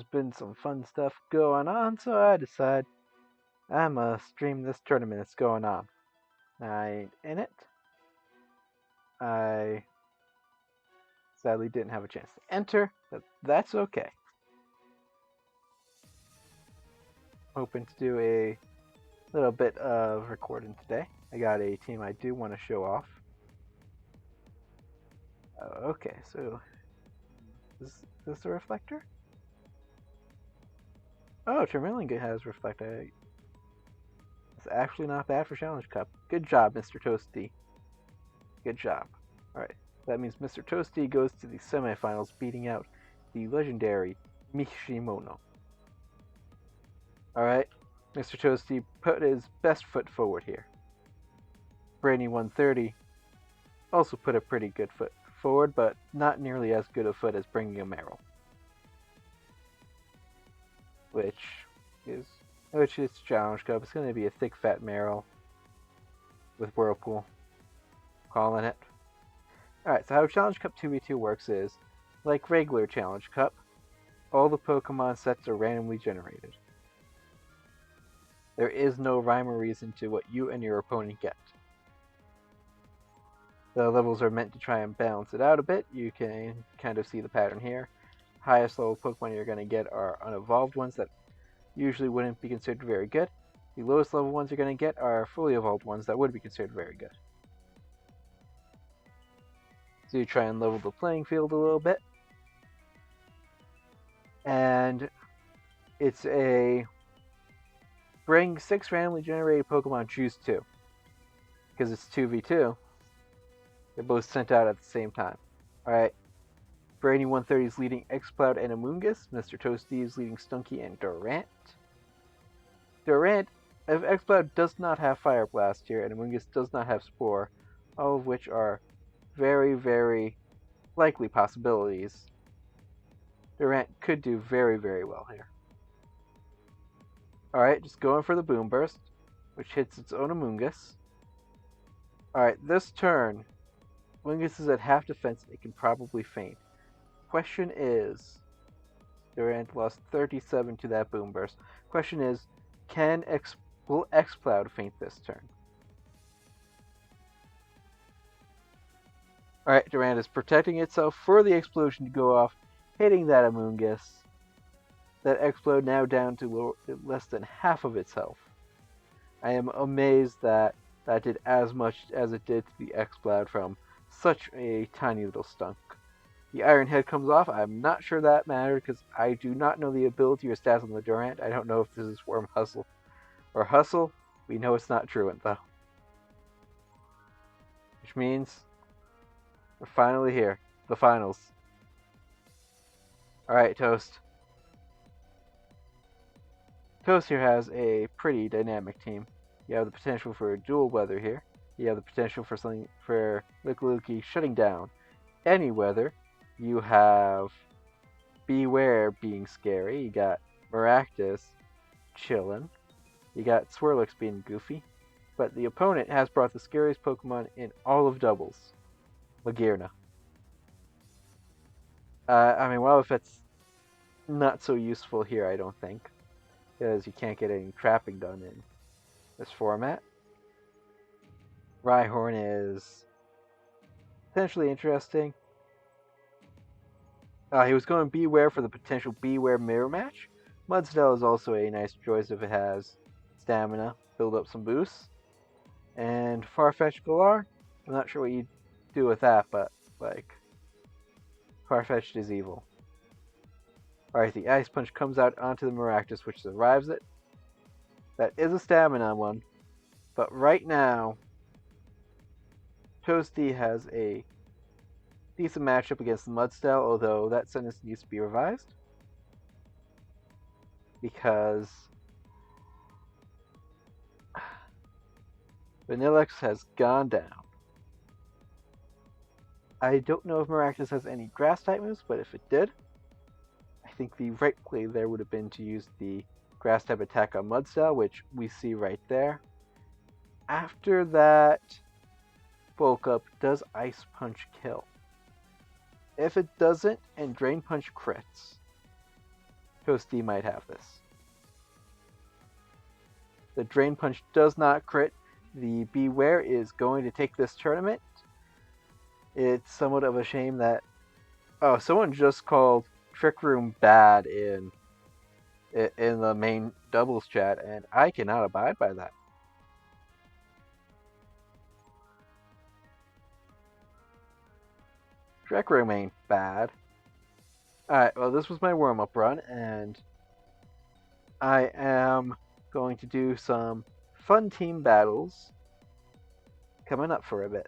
there's been some fun stuff going on, so I decide I'm gonna stream this tournament that's going on. I ain't in it. I sadly didn't have a chance to enter, but that's okay. Hoping to do a little bit of recording today. I got a team I do want to show off. Okay, so is this a reflector? Oh, Termillinger has reflector. It's actually not bad for Challenge Cup. Good job, Mr. Toasty. Good job. Alright, that means Mr. Toasty goes to the semifinals, beating out the legendary Mishimono. Alright, Mr. Toasty put his best foot forward here. Brainy 130 also put a pretty good foot forward, but not nearly as good a foot as bringing a Meryl. Which is Challenge Cup. It's going to be a thick, fat Meryl with Whirlpool. Calling it. Alright, so how Challenge Cup 2v2 works is, like regular Challenge Cup, all the Pokemon sets are randomly generated. There is no rhyme or reason to what you and your opponent get. The levels are meant to try and balance it out a bit. You can kind of see the pattern here. Highest level Pokemon you're going to get are unevolved ones that usually wouldn't be considered very good. The lowest level ones you're going to get are fully evolved ones that would be considered very good. So you try and level the playing field a little bit. And it's a bring 6 randomly generated Pokemon, choose 2. Because it's 2v2. They're both sent out at the same time. Alright. Brainy 130 is leading Exploud and Amoonguss. Mr. Toasty is leading Stunky and Durant. If Exploud does not have Fire Blast here, and Amoonguss does not have Spore, all of which are very, very likely possibilities, Durant could do very, very well here. Alright, just going for the Boom Burst, which hits its own Amoonguss. Alright, this turn, Amoonguss is at half defense, it can probably faint. Question is, Durant lost 37 to that Boom Burst. Question is, will Exploud faint this turn? Alright, Durant is protecting itself for the explosion to go off, hitting that Amoonguss. That Exploud now down to less than half of its health. I am amazed that that did as much as it did to the Exploud from such a tiny little stunk. The Iron Head comes off. I'm not sure that mattered because I do not know the ability or stats on the Durant. I don't know if this is Worm Hustle or Hustle. We know it's not Truant though. Which means we're finally here. The finals. Alright, Toast. Toast here has a pretty dynamic team. You have the potential for dual weather here. You have the potential for Lickilicky shutting down any weather. You have Beware being scary. You got Maractus chillin'. You got Swirlix being goofy. But the opponent has brought the scariest Pokemon in all of doubles. Magearna. Wildfet's not so useful here, I don't think. Because you can't get any trapping done in this format. Rhyhorn is potentially interesting. He was going Beware for the potential Beware mirror match. Mudsdale is also a nice choice if it has stamina, build up some boosts. And Farfetch'd Galar, I'm not sure what you do with that, but like Farfetch'd is evil. Alright, the Ice Punch comes out onto the Maractus, which survives it. That is a stamina one, but right now Toasty has a decent matchup against the Mudsdale, although that sentence needs to be revised. Because Vanilluxe has gone down. I don't know if Maractus has any grass type moves, but if it did, I think the right play there would have been to use the grass type attack on Mudsdale, which we see right there. After that bulk up, does Ice Punch kill? If it doesn't and Drain Punch crits, Toasty might have this. The Drain Punch does not crit. The Beware is going to take this tournament. It's somewhat of a shame that someone just called Trick Room bad in the main doubles chat, and I cannot abide by that. Trick Room ain't bad. Alright, well, this was my warm-up run, and I am going to do some fun team battles coming up for a bit.